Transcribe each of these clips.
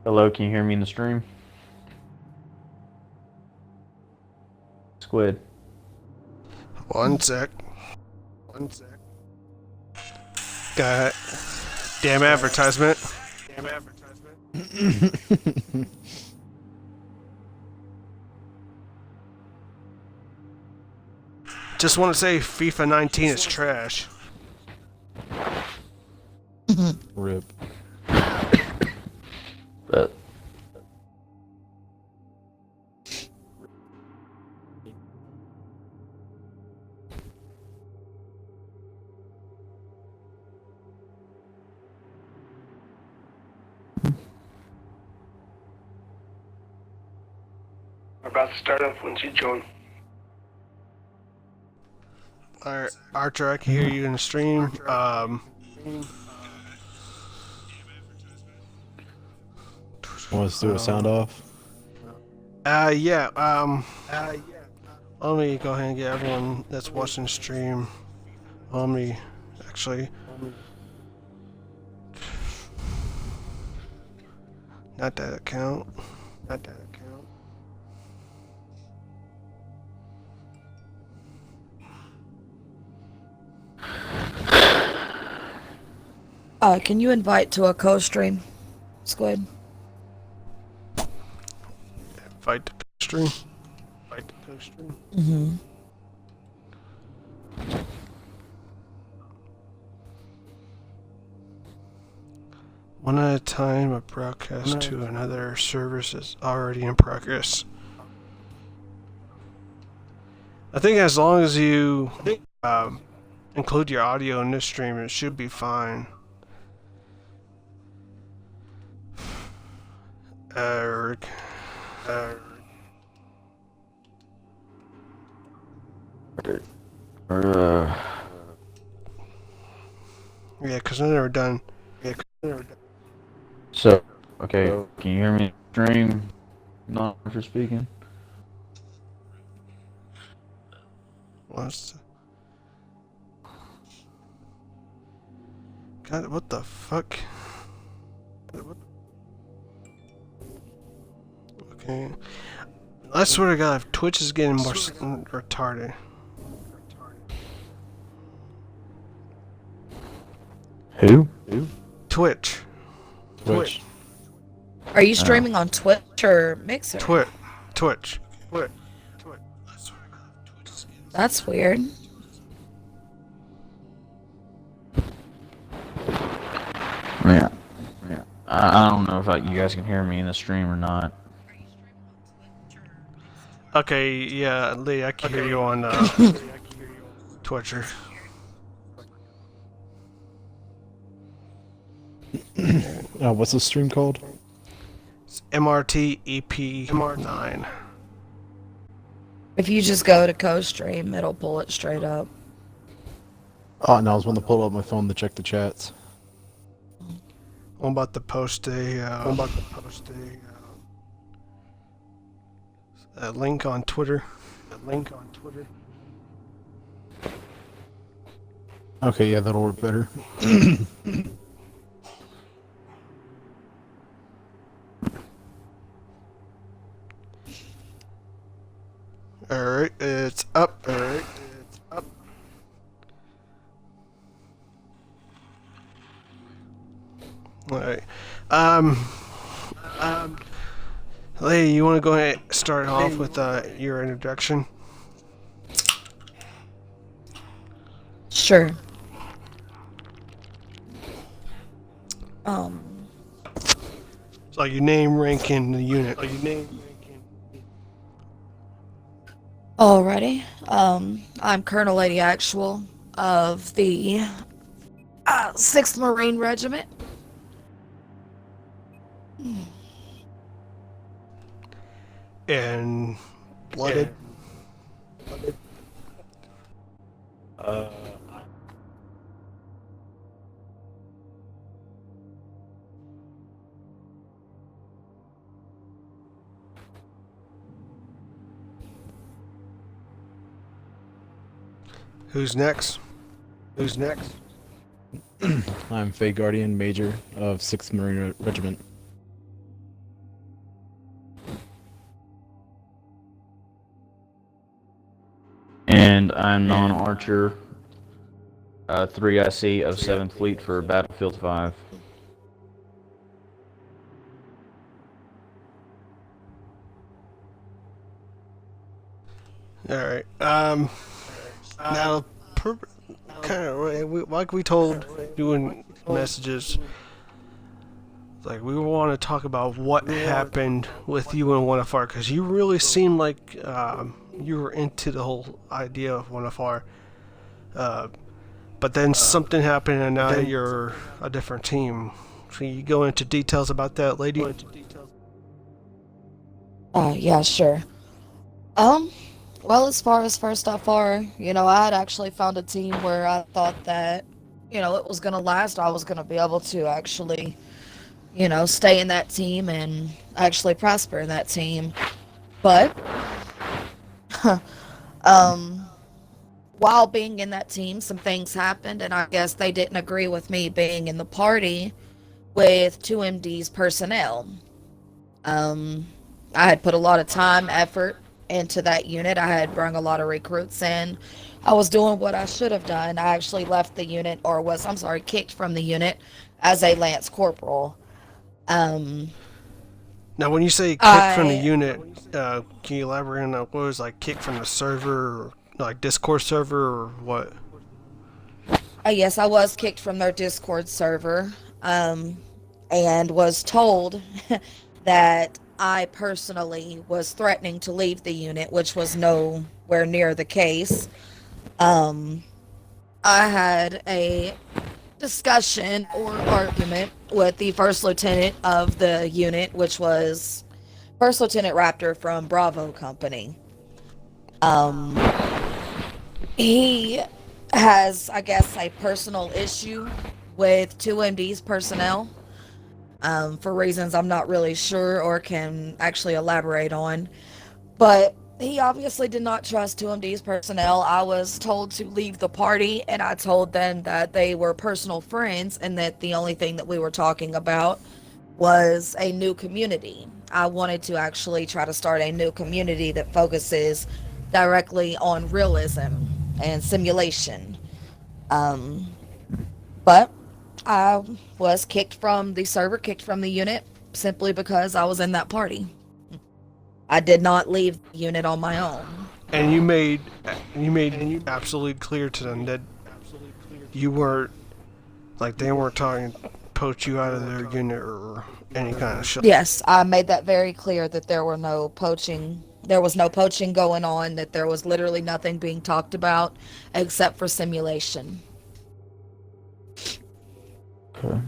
Hello, can you hear me in the stream? Squid. One sec. One sec. Got damn advertisement. Damn advertisement. Just want to say FIFA 19 is trash. Rip. But We're about to start off once you join. Alright, Archer, I can hear you in the stream. Want us to do a sound off? Yeah, let me go ahead and get everyone that's watching the stream. Let me, actually, not that account. Not that account. Can you invite to a co-stream, Squid? Fight the stream. Fight the stream. Mm-hmm. One at a time, a broadcast to another service is already in progress. I think as long as you include your audio in this stream, it should be fine. Eric. Yeah, because I've never done. so okay, can you hear me in the stream? Not for speaking. What's God, what the fuck? Okay. I swear to God, if Twitch is getting more retarded. Who? Twitch. Twitch. Are you streaming on Twitch or Mixer? Twitch. That's weird. Yeah. I don't know if you guys can hear me in the stream or not. Okay, yeah, Lee, I can hear you on Twitcher. What's the stream called? It's MRT EP9. If you just go to co-stream, it'll pull it straight up. Oh, no, I was going to pull up my phone to check the chats. I'm about to post a link on Twitter. Okay, yeah, that'll work better. Alright, it's up. Alright. Lady, you want to go ahead and start off with your introduction? Sure. So your name, rank, and the unit. Alrighty. I'm Colonel Lady Actual of the 6th Marine Regiment. And blooded. Who's next? I'm Faye Guardian, Major of 6th Marine Regiment. and I'm non-archer, 3 IC of 7th Fleet for Battlefield 5. Alright, now, kind of, like we told you in messages, like we want to talk about what happened with you and 1FR, because you really seemed like you were into the whole idea of 1FR, but then something happened and now you're a different team. Can you go into details about that, lady? Yeah, sure. Well, as far as first FR, I had actually found a team where I thought that, it was gonna last. I was gonna be able to actually, stay in that team and actually prosper in that team. But, while being in that team, some things happened, and I guess they didn't agree with me being in the party with 2MD's personnel. I had put a lot of time, effort into that unit. I had brought a lot of recruits in. I was doing what I should have done. I actually left the unit, kicked from the unit as a Lance Corporal. Now, when you say kick from the unit, can you elaborate on what was like kick from the server, or like Discord server, or what? Yes, I was kicked from their Discord server, and was told that I personally was threatening to leave the unit, which was nowhere near the case. I had a discussion or argument with the first lieutenant of the unit, which was First Lieutenant Raptor from Bravo Company. He has, I guess, a personal issue with 2MD's personnel, for reasons I'm not really sure or can actually elaborate on. But he obviously did not trust 2MD's personnel. I was told to leave the party, and I told them that they were personal friends and that the only thing that we were talking about was a new community. I wanted to actually try to start a new community that focuses directly on realism and simulation. But I was kicked from the server, kicked from the unit, simply because I was in that party. I did not leave the unit on my own. And you made absolutely clear to them that you weren't, like, they weren't trying to poach you out of their unit or any kind of shit. Yes, I made that very clear that there was no poaching going on, that there was literally nothing being talked about except for simulation. Okay.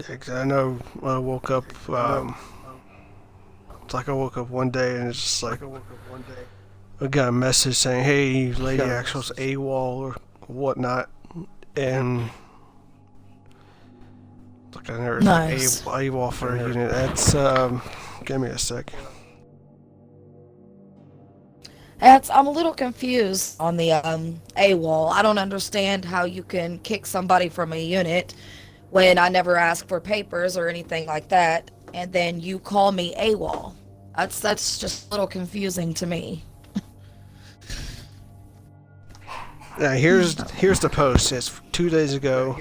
Yeah, 'cause I know when I woke up, it's like I woke up one day and it's just like, I got a message saying, hey, Lady Axel's AWOL or whatnot, and like I never Nice. AWOL for a unit. That's, give me a sec. I'm a little confused on the AWOL. I don't understand how you can kick somebody from a unit when I never asked for papers or anything like that, and then you call me AWOL. That's just a little confusing to me. Now here's the post. It's 2 days ago.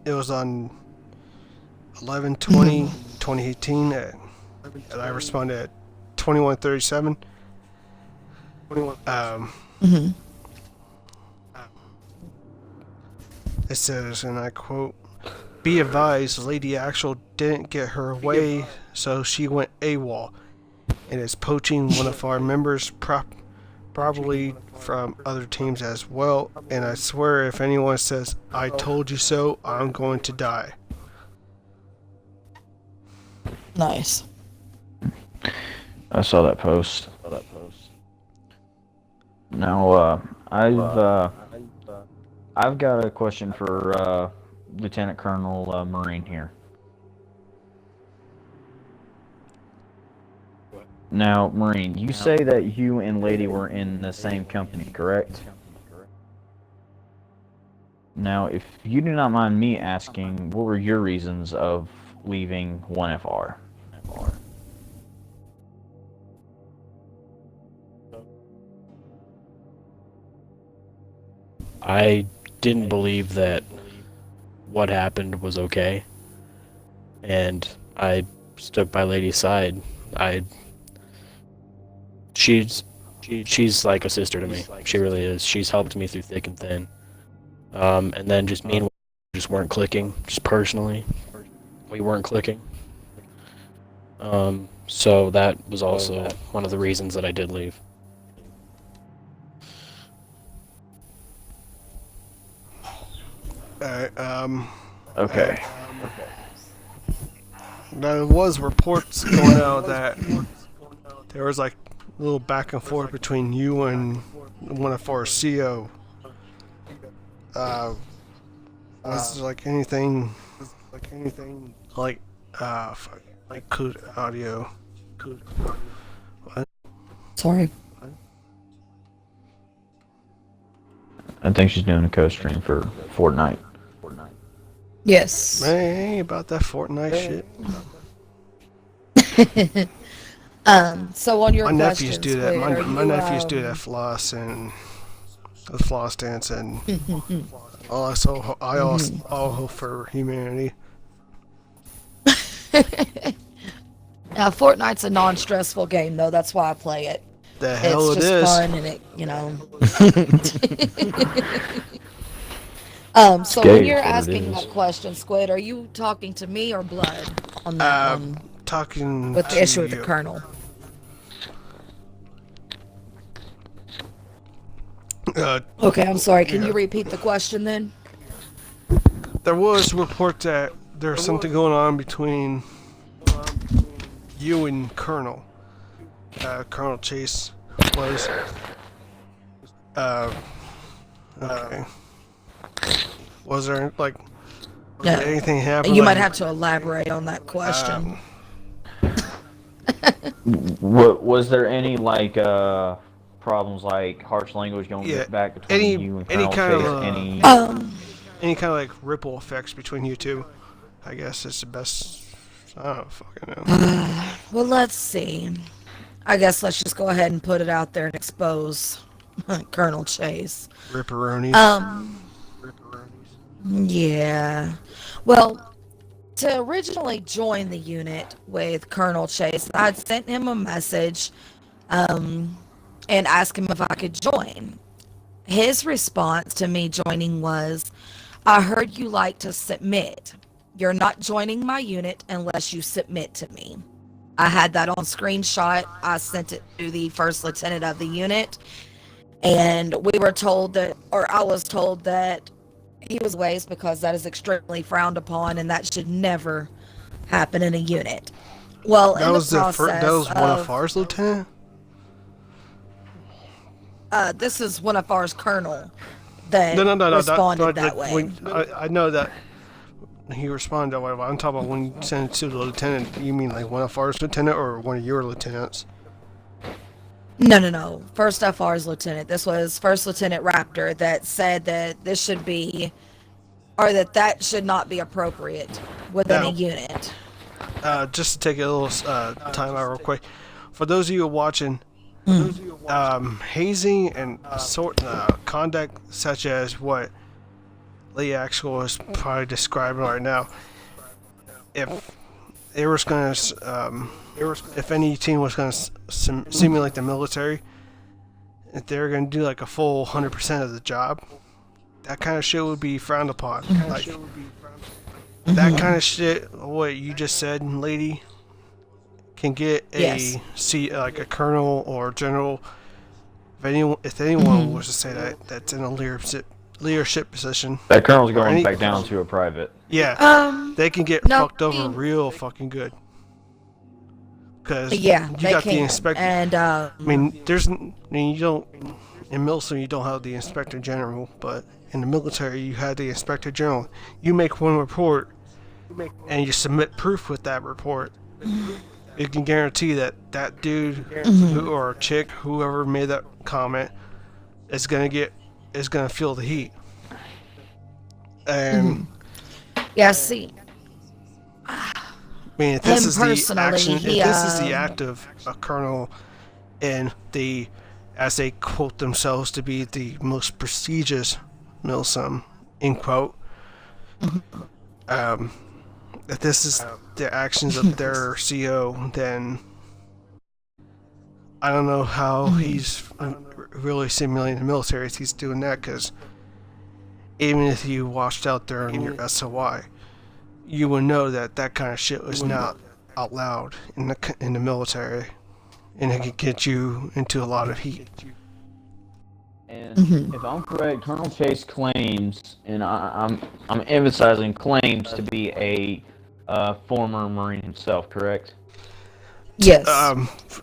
It was on 11/20/2018, and I responded at 21:37. It says, and I quote, "Be advised, Lady Axel didn't get her way, so she went AWOL, and is poaching one of our members, probably from other teams as well. And I swear, if anyone says I told you so, I'm going to die." Nice. I saw that post. Now, I've got a question for Lieutenant Colonel Marine here. Now, Marine, you say that you and Lady were in the same company, correct? Now, if you do not mind me asking, what were your reasons of leaving 1FR? I didn't believe that what happened was okay, and I stood by Lady's side. I she's like a sister to me. She really is. She's helped me through thick and thin. And then just me and just weren't clicking. Just personally, we weren't clicking. So that was also one of the reasons that I did leave. Alright, Okay. there was reports going out that there was like a little back and forth between you and one of our CO. Was there like anything like like code audio? Sorry. I think she's doing a co-stream for Fortnite. Yes. Man, it ain't about that Fortnite shit. So on your My nephews questions, do that. Squid, My are you, nephews do that floss and the floss dance and also I also for humanity. Now, Fortnite's a non-stressful game, though. That's why I play it. The hell It's it just is. fun, and it, you know. So Gay when is you're what it asking is. that question, Squid, are you talking to me or Blood on that one Talking with the to issue with the you. Colonel? Okay, I'm sorry. Can you repeat the question then? There was a report that there's something going on between you and Colonel. Colonel Chase was. Okay. Was there like No. anything happen? You like, might have to elaborate on that question. What was there any like problems like harsh language going Yeah, back between any- you and any Colonel kind Chase? of, Any any kind of like ripple effects between you two? I guess it's the best. I don't fucking know. Well, let's see. I guess let's just go ahead and put it out there and expose Colonel Chase. Ripperonis. Yeah. Well, to originally join the unit with Colonel Chase, I'd sent him a message and asked him if I could join. His response to me joining was, I heard you like to submit. You're not joining my unit unless you submit to me. I had that on screenshot. I sent it to the first lieutenant of the unit, and we were told that, or I was told that he was waste because that is extremely frowned upon and that should never happen in a unit. Well, that in was the the process that was one of ours, Lieutenant. this is one of ours colonel that No. responded that that way. When, I know that he responded that way. But I'm talking about when you sent it to the lieutenant. You mean like one of ours, Lieutenant, or one of your lieutenants? No. First FR's lieutenant. This was First Lieutenant Raptor that said that this should be, or that should not be appropriate within Now- a unit. Just to take a little time out real quick. For those of you watching, hazing and conduct such as what Lee Axel is probably describing right now, if they was gonna, if any team was gonna simulate the military, if they're gonna do like a full 100% of the job, that kind of shit would be frowned upon. Like that kind of shit, what you just said, lady, can get Yes. like a colonel or general. If anyone was to say that, that's in a leadership position. that Colonel's going any- back down to a private. Yeah, they can get no, fucked over real fucking good. Because Yeah, you they got the can. inspector. And I mean, you don't, in Milsim you don't have the inspector general, but in the military you have the inspector general. You make one report, and you submit proof with that report. You can guarantee that that dude or chick, whoever made that comment, is gonna feel the heat. And yeah, see, I mean, if this Him is the personally, action, he, if this is the act of a colonel, and as they quote themselves to be the most prestigious Milsim, end quote. If this is the actions of their CO, then I don't know how he's really simulating the military if he's doing that, because even if you watched out during your SOI, you would know that that kind of shit was not out loud in the military, and it could get you into a lot of heat. And if I'm correct, Colonel Chase claims, and I'm emphasizing claims to be a former Marine himself, correct? Yes.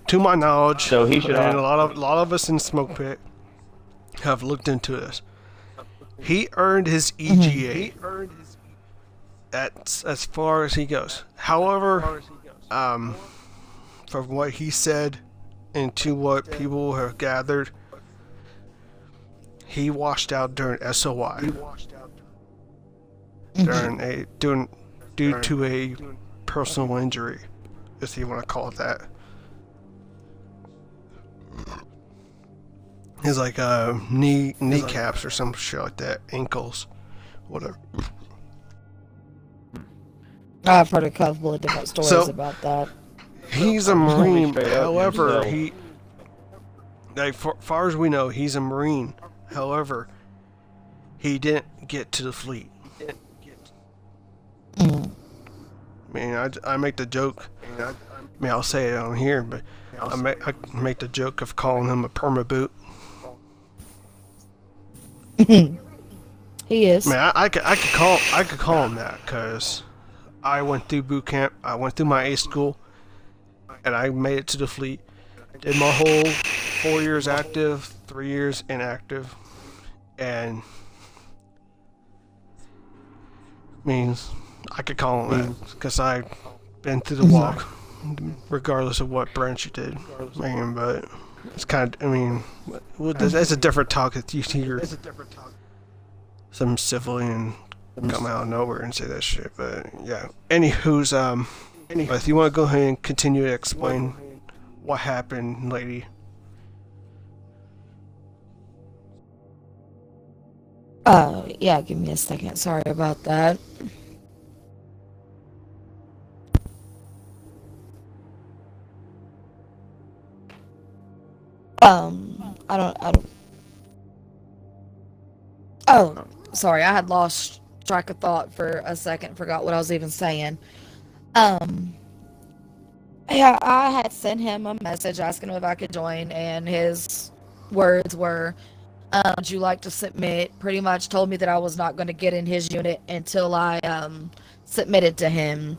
To my knowledge, So he should. and a lot of us in Smoke Pit have looked into this. He earned his EGA. That's as far as he goes. However, from what he said and to what people have gathered, he washed out during SOI. Due to a personal injury, if you want to call it that. It's like kneecaps or some shit like that, ankles, whatever. I've heard a couple of different stories about that. He's a Marine, Straight up however, himself. far as we know, he's a Marine. However, he didn't get to the fleet. I mean, I make the joke. I mean, I'll say it on here, but I make the joke of calling him a perma boot. He is. I mean, I could call him that, because I went through boot camp. I went through my A school, and I made it to the fleet. Did my whole 4 years active, 3 years inactive, and means I could call him that because I've been through the walk, regardless of what branch you did. I mean, but it's kind of, I mean, that's a different talk that you hear some civilian come out of nowhere and say that shit. But yeah, anywho's if you want to go ahead and continue to explain what happened, lady. Yeah, give me a second. Sorry about that. I don't. Oh, sorry, I had lost track of thought for a second, forgot what I was even saying. Yeah, I had sent him a message asking him if I could join, and his words were, would you like to submit? Pretty much told me that I was not going to get in his unit until I submitted to him.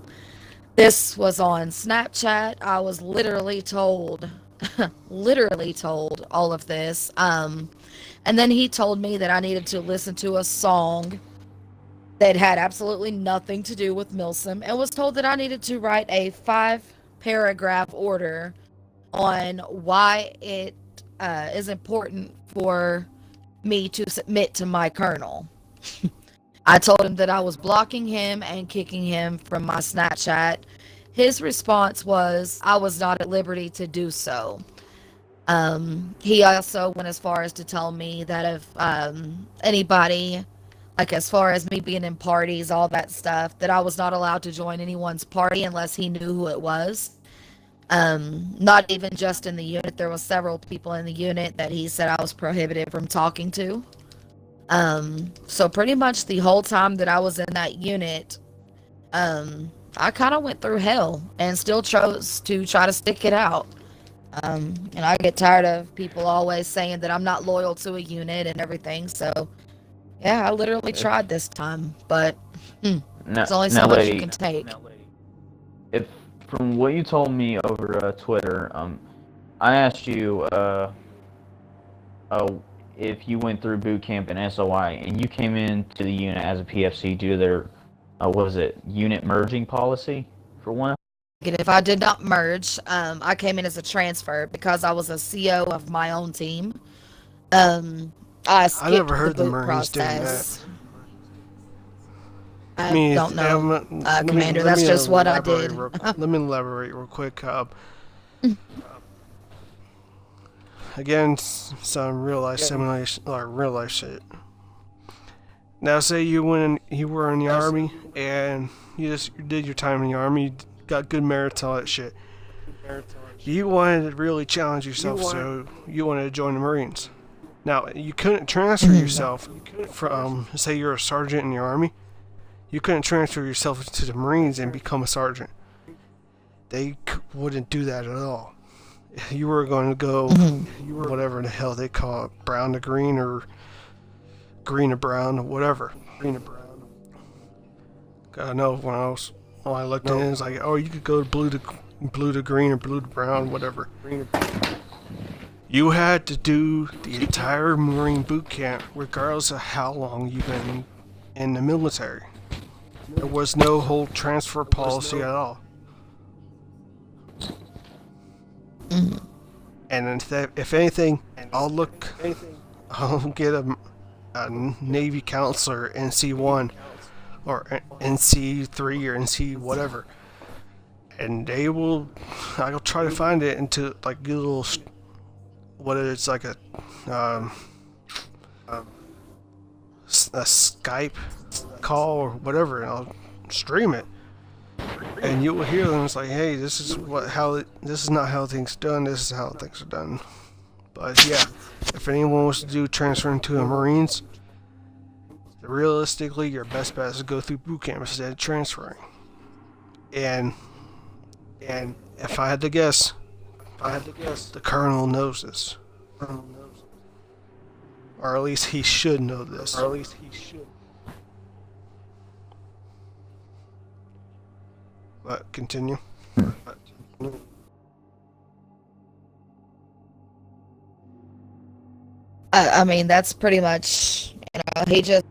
This was on Snapchat. I was literally told all of this. And then he told me that I needed to listen to a song that had absolutely nothing to do with Milsim, and was told that I needed to write a 5-paragraph order on why it is important for me to submit to my colonel. I told him that I was blocking him and kicking him from my Snapchat. His response was, I was not at liberty to do so. He also went as far as to tell me that if anybody, like as far as me being in parties, all that stuff, that I was not allowed to join anyone's party unless he knew who it was. Not even just in the unit. There was several people in the unit that he said I was prohibited from talking to. So pretty much the whole time that I was in that unit, I kind of went through hell and still chose to try to stick it out. And I get tired of people always saying that I'm not loyal to a unit and everything. So yeah, I literally tried this time, but there's only so much you can take. If from what you told me over Twitter, I asked you if you went through boot camp and SOI, and you came into the unit as a PFC due to their what was it, unit merging policy for one. If I did not merge, I came in as a transfer because I was a CO of my own team. I skipped never heard the the boot Marines doing process. that. I don't know, Commander. That's just what I did. Let me elaborate real quick. Again, some real life simulation or real life shit. Now, say you were in the army and you just did your time in the army, you got good merits, all that shit. You wanted to really challenge yourself, so you wanted to join the Marines. Now, you couldn't transfer yourself from, say, you're a sergeant in the army. You couldn't transfer yourself to the Marines and become a sergeant. They wouldn't do that at all. You were going to go, whatever the hell they call it, brown to green or green to brown, or whatever. Green to brown. I know when I looked in, it's like, oh, you could go blue to green or blue to brown, whatever. You had to do the entire Marine boot camp, regardless of how long you've been in the military. There was no whole transfer policy at all. And if anything, I'll get a Navy counselor, NC1, or NC3 or NC whatever, and I'll try to find it into like a little, what it's like a Skype call or whatever, and I'll stream it, and you will hear them. It's like, hey, this is not how things are done. This is how things are done. But yeah, if anyone wants to do transferring to the Marines, realistically, your best bet is to go through boot camp instead of transferring. And if I had to guess, the colonel knows this. Or at least he should know this. But continue. I mean, that's pretty much, he just.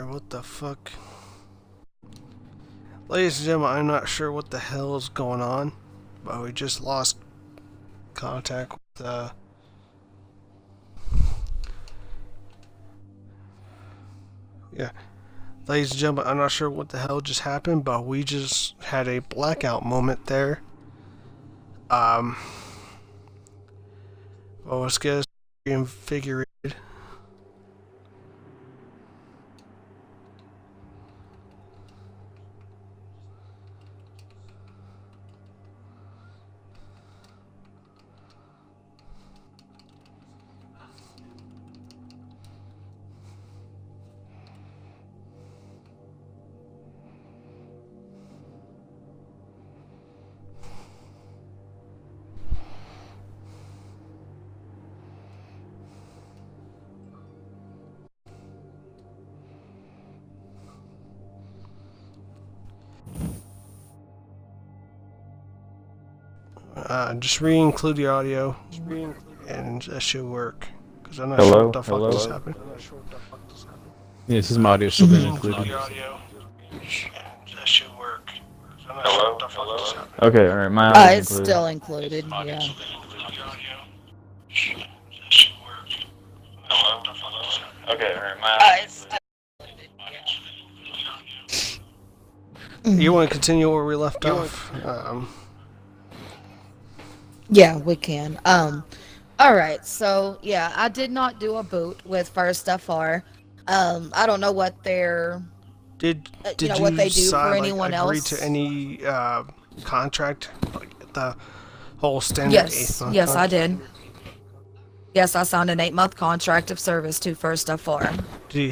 What the fuck? Ladies and gentlemen, I'm not sure what the hell is going on, but we just lost contact with, yeah. Ladies and gentlemen, I'm not sure what the hell just happened, but we just had a blackout moment there. Well, let's get us reinvigorated. Just re-include the audio, and that should work. Because I'm not sure what the fuck just happened. Yeah, this is my audio still been included. That should work. I'm not sure what the fuck just happened. Okay, alright, my audio's It's included. still included, yeah. Okay, alright, my audio's It's included. You want to continue where we left off? Yeah, we can. Alright, so yeah, I did not do a boot with First FR. I don't know what their Did you know, you what they do sign, for anyone agree else. to any contract, like the whole standard Yes, 8 month yes, I contract? did. Yes, I signed an 8-month contract of service to First FR.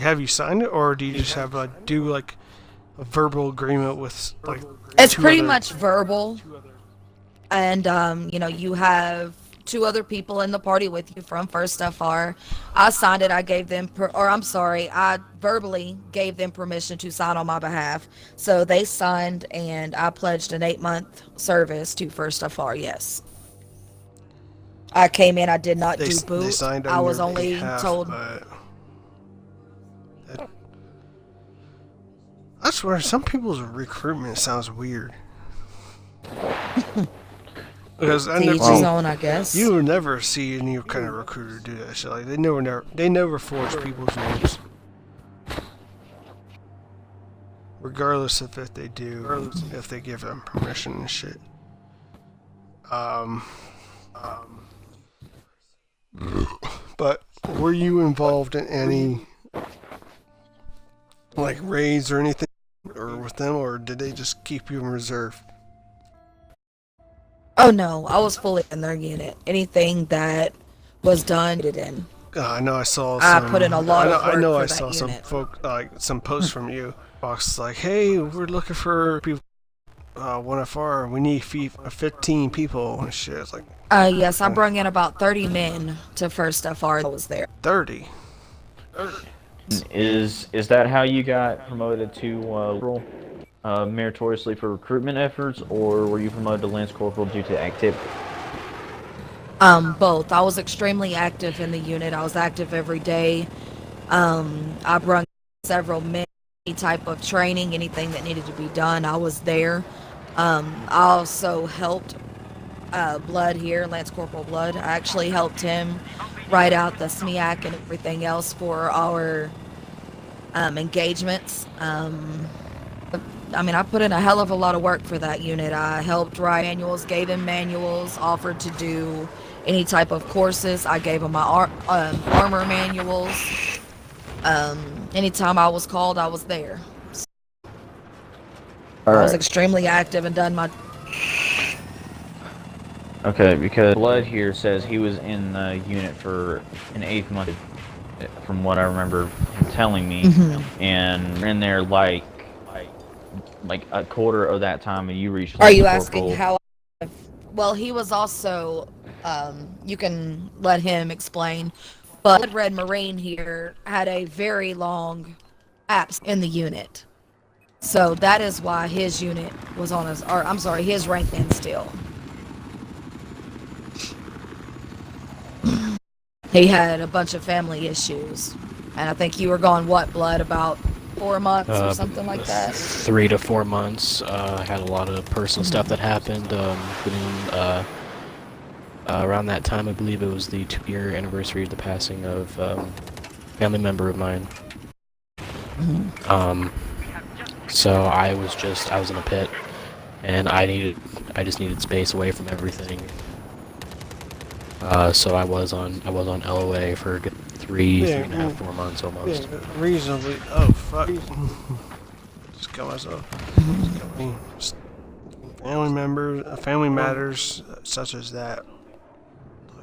Have you signed it, or do you just have a verbal agreement with like? It's two pretty other- much verbal, and you know, you have 2 other people in the party with you from First FR. I signed it. I gave them, I verbally gave them permission to sign on my behalf. So they signed, and I pledged an 8-month service to First FR. Yes. I came in, I did not They do they boot. signed I on was your only behalf, told. but I swear, some people's recruitment sounds weird. Because I To never each his seen, own, I guess. you will never see any kind of recruiter do that shit. Like they never forge people's names, regardless of if they do, if they give them permission and shit. But were you involved in any like raids or anything, or with them, or did they just keep you in reserve? Oh no, I was fully in their unit. Anything that was done, did it in. I know I saw I some. put in a lot of I know work I for saw that some unit. some posts from you. Box like, hey, we're looking for people. We need 15 people and shit. It's like Yes, I brought in about 30 men to first FR that was there. 30. Is that how you got promoted to corporal, meritoriously for recruitment efforts, or were you promoted to lance corporal due to activity? Both. I was extremely active in the unit. I was active every day. I brought several men, any type of training, anything that needed to be done, I was there. I also helped Blood here, Lance Corporal Blood. I actually helped him write out the SMEAC and everything else for our engagements. I put in a hell of a lot of work for that unit. I helped write manuals, gave him manuals, offered to do any type of courses. I gave him my armor manuals. Anytime I was called, I was there. All I was right. extremely active and done my. Okay, because Blood here says he was in the unit for an 8th month, from what I remember him telling me, and in there like a quarter of that time, and you reached. Are you Lance asking Corporal. how? Well, he was also. You can let him explain. But Red Marine here had a very long apps in the unit. So that is why his unit was on his, or I'm sorry, his rank band still. He had a bunch of family issues. And I think you were gone, what, Blood, about 4 months or something like that? 3 to 4 months. I had a lot of personal stuff that happened. Around that time, I believe it was the 2-year anniversary of the passing of a family member of mine. So I was in a pit, and I just needed space away from everything. So I was on LOA for a good 3.5, 4 months almost. Yeah, reasonably. Oh fuck! Just kill myself. Just family matters such as that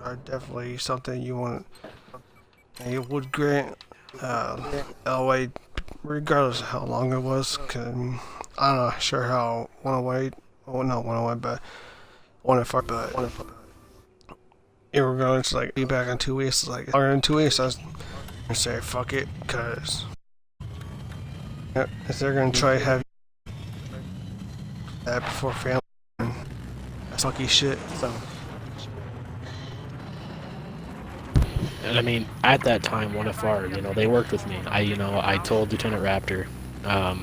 are definitely something you want. You would grant LOA, regardless of how long it was. Cause I'm not sure how 108. Well, not 108, but 105. But irregardless, like be back in 2 weeks. Like or in 2 weeks, I was gonna say fuck it, cause if they're gonna try to have that before family, that's fucky shit. So. And I mean, at that time, 1FR, they worked with me. I told Lieutenant Raptor, I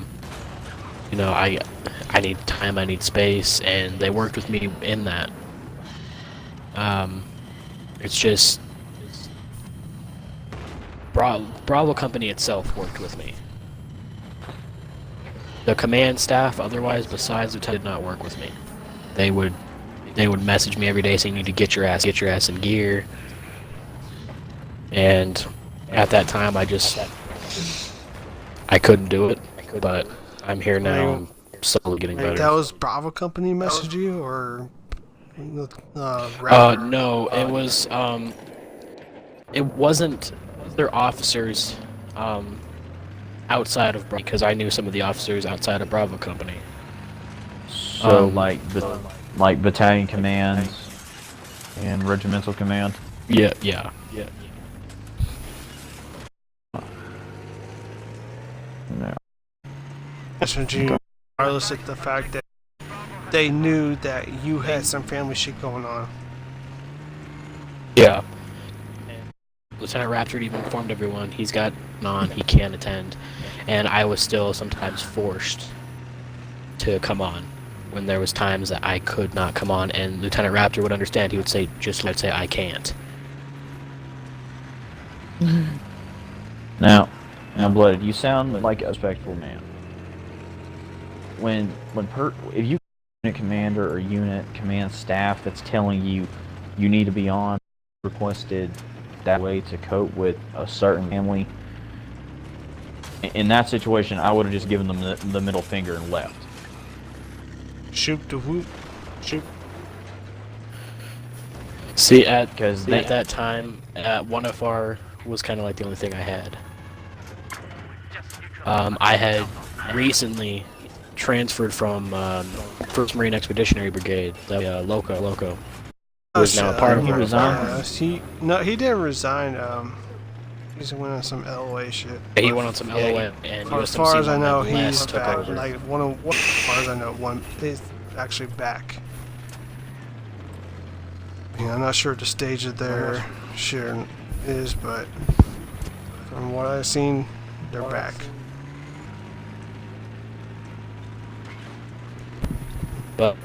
need time, I need space, and they worked with me in that. It's just Bravo Company itself worked with me. The command staff, otherwise, besides Lieutenant, did not work with me. They would message me every day saying you need to get your ass in gear. And at that time, I couldn't do it. But I'm here now. I'm slowly getting better. That was Bravo Company messaged you, or Raptor? No, it was it wasn't their officers outside of Bravo, because I knew some of the officers outside of Bravo Company. So like battalion command and regimental command. Yeah. No. Messaging, regardless of the fact that they knew that you had some family shit going on. Yeah. And Lieutenant Raptor even informed everyone he's got on, he can't attend, and I was still sometimes forced to come on when there was times that I could not come on, and Lieutenant Raptor would understand. He would say, I'd say I can't. Now, Blooded, you sound like a respectful man. If you unit commander or unit command staff that's telling you you need to be on, requested that way to cope with a certain family, in that situation, I would have just given them the middle finger and left. Shoot the whoop. Shoot. See, at Because that time, 1FR was kind of like the only thing I had. I had recently transferred from 1st Marine Expeditionary Brigade, the Loco. Who is now a part of He it. resigned? He didn't resign. He just went on some LOA shit. He went on some LOA, and As far as I know, USMC he's took back. over. Like as far as I know, one is actually back. Yeah, I'm not sure what the stage of their shit is, but from what I've seen, they're back. But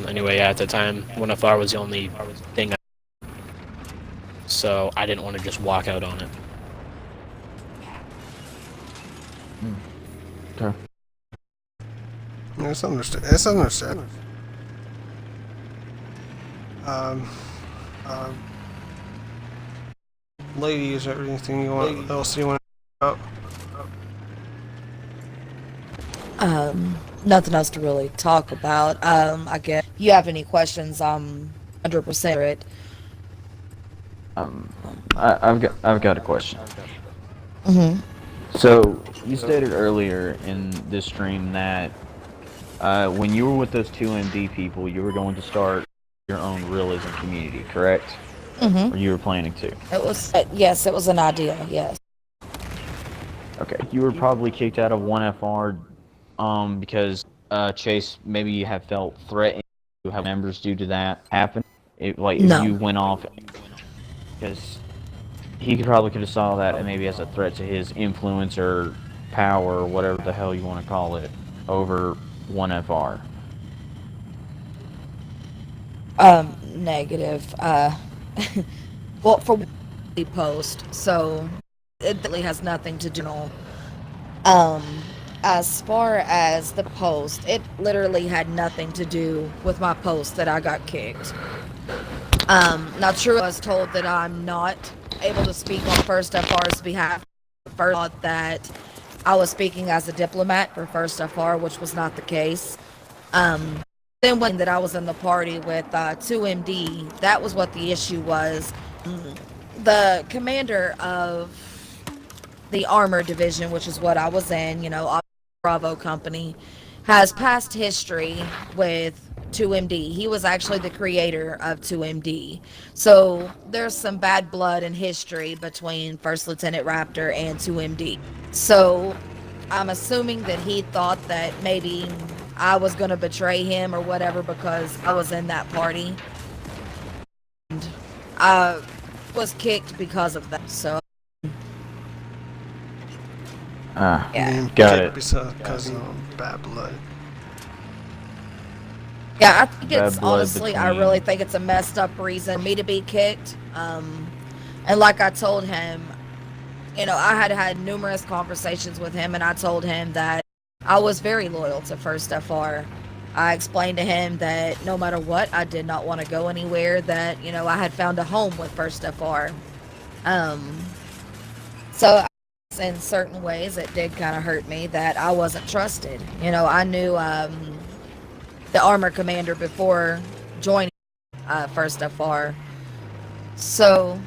anyway, yeah, at the time, 1FR was the only thing so I didn't want to just walk out on it. Okay. That's understandable. That's understandable. Lady, is there anything else you want to about? Nothing else to really talk about. I guess you have any questions, I'm 100% it. I've got a question. Mm-hmm. So you stated earlier in this stream that when you were with those two MD people, you were going to start your own realism community, correct? Mm-hmm. Or you were planning to? It was yes, it was an idea. Yes. Okay. You were probably kicked out of 1FR because Chase maybe have felt threatened to have members due to that happen. If No. you went off, because he could have saw that and maybe as a threat to his influence or power or whatever the hell you want to call it over 1FR. Negative. Well, for the post, so it really has nothing to do. As far as the post, it literally had nothing to do with my post that I got kicked. Not true. I was told that I'm not able to speak on First FR's behalf. First, thought that I was speaking as a diplomat for First FR, which was not the case. Then when that I was in the party with 2MD, that was what the issue was. The commander of the armor division, which is what I was in, Bravo company, has past history with 2MD. He was actually the creator of 2MD. So there's some bad blood and history between First Lieutenant Raptor and 2MD. So I'm assuming that he thought that maybe I was going to betray him or whatever because I was in that party. And I was kicked because of that. So yeah. Got it. Because of bad blood. Yeah, I think it's Bad blood honestly, I between- really think it's a messed up reason me to be kicked. And like I told him, I had numerous conversations with him, and I told him that I was very loyal to First FR. I explained to him that no matter what, I did not want to go anywhere, that, I had found a home with First FR. So in certain ways, it did kind of hurt me that I wasn't trusted. I knew the armor commander before joining First FR. So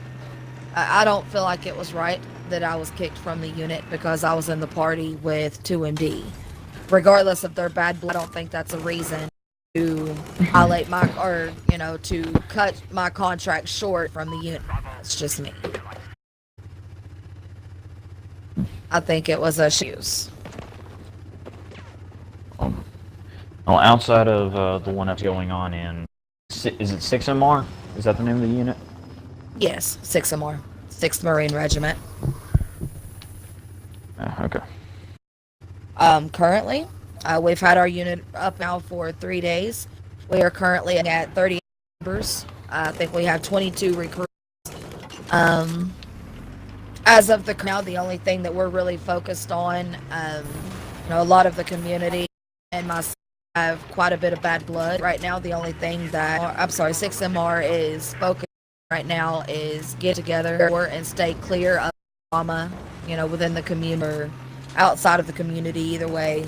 I don't feel like it was right that I was kicked from the unit because I was in the party with 2MD. Regardless of their bad blood, I don't think that's a reason to violate to cut my contract short from the unit. It's just me. I think it was a use. Well, outside of the one that's going on in, is it 6MR? Is that the name of the unit? Yes, 6MR. 6th Marine Regiment. Okay. Currently, we've had our unit up now for 3 days. We are currently at 30 members. I think we have 22 recruits. As of now, the only thing that we're really focused on, a lot of the community and myself have quite a bit of bad blood right now. The only thing that, 6MR is focused right now is get together and stay clear of trauma, within the community or outside of the community, either way.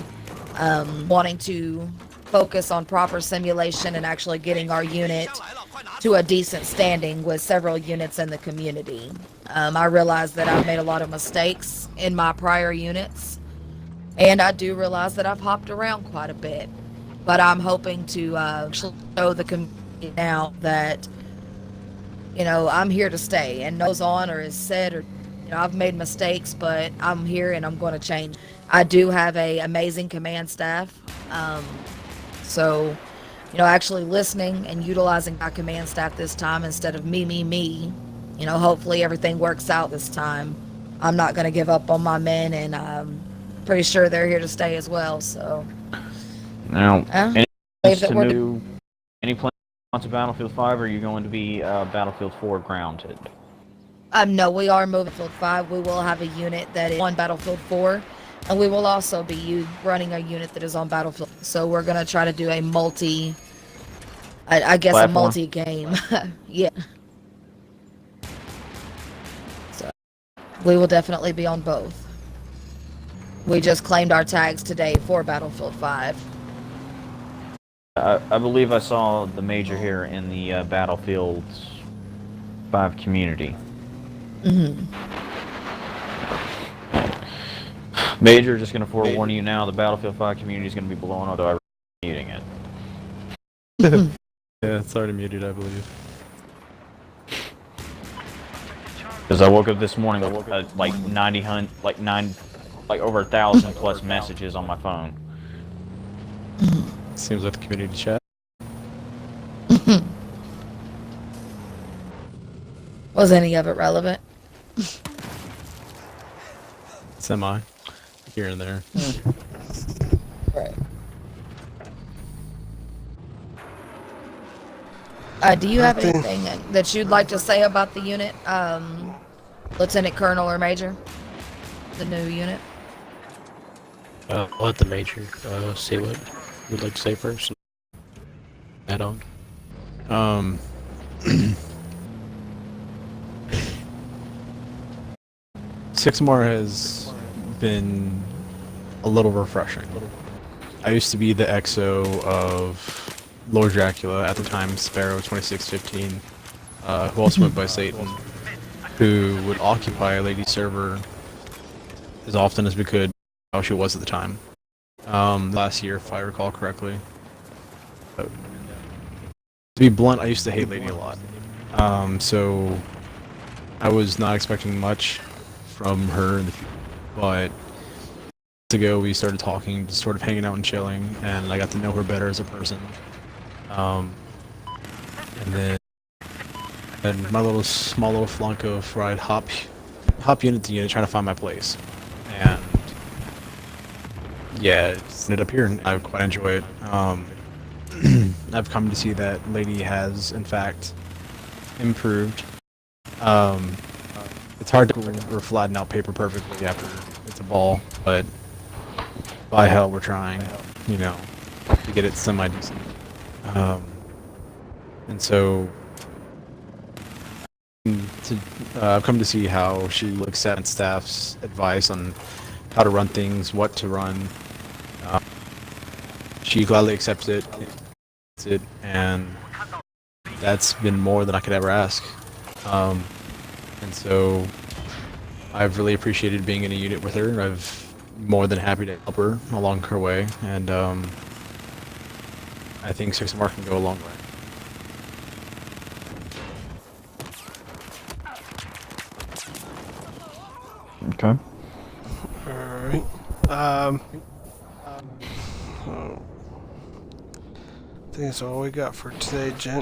Wanting to focus on proper simulation and actually getting our unit to a decent standing with several units in the community. I realize that I've made a lot of mistakes in my prior units, and I do realize that I've hopped around quite a bit. But I'm hoping to show the community now that, I'm here to stay, and knows on or is said or, I've made mistakes, but I'm here and I'm going to change. I do have a amazing command staff. So, actually listening and utilizing my command staff this time instead of me. Hopefully everything works out this time. I'm not going to give up on my men, and I'm pretty sure they're here to stay as well. So, Now, any believe plans that to we're do any plans to Battlefield 5, or are you going to be Battlefield 4 grounded? No, we are moving Battlefield 5. We will have a unit that is on Battlefield 4, and we will also be running a unit that is on Battlefield. So we're going to try to do a I guess Platform? a multi-game. Yeah. So we will definitely be on both. We just claimed our tags today for Battlefield 5. I believe I saw the Major here in the Battlefield 5 community. Major, just going to forewarn you now, the Battlefield 5 community is going to be blowing up, though I'm muting it. Yeah, it's already muted, I believe. Because I woke up this morning with like over 1,000 plus messages on my phone. Seems like the community chat. Was any of it relevant? Semi. Here and there. Right. Do you have anything that you'd like to say about the unit, Lieutenant Colonel or Major? The new unit? I'll let the Major say what you'd like to say first. Add on. 6MR has been a little refreshing. I used to be the XO of Lord Dracula, at the time Sparrow 2615, who also went by Satan, who would occupy a lady server as often as we could, how she was at the time. Last year, if I recall correctly. To be blunt, I used to hate Lady a lot. So I was not expecting much from her in the future, but months ago we started talking, just sort of hanging out and chilling, and I got to know her better as a person. And then my small little flunk of ride hop unit to unit trying to find my place, and yeah, it's ended up here, and I quite enjoy it. I've come to see that Lady has in fact improved. It's hard to or flatten out paper perfectly after it's a ball, but by hell we're trying, to get it semi-decent. And so I've come to see how she looks at staff's advice on how to run things, what to run. She gladly accepts it, and that's been more than I could ever ask. And so I've really appreciated being in a unit with her. I've more than happy to help her along her way, and I think 6MR can go a long way. Okay. Alright. I think that's all we got for today, gents.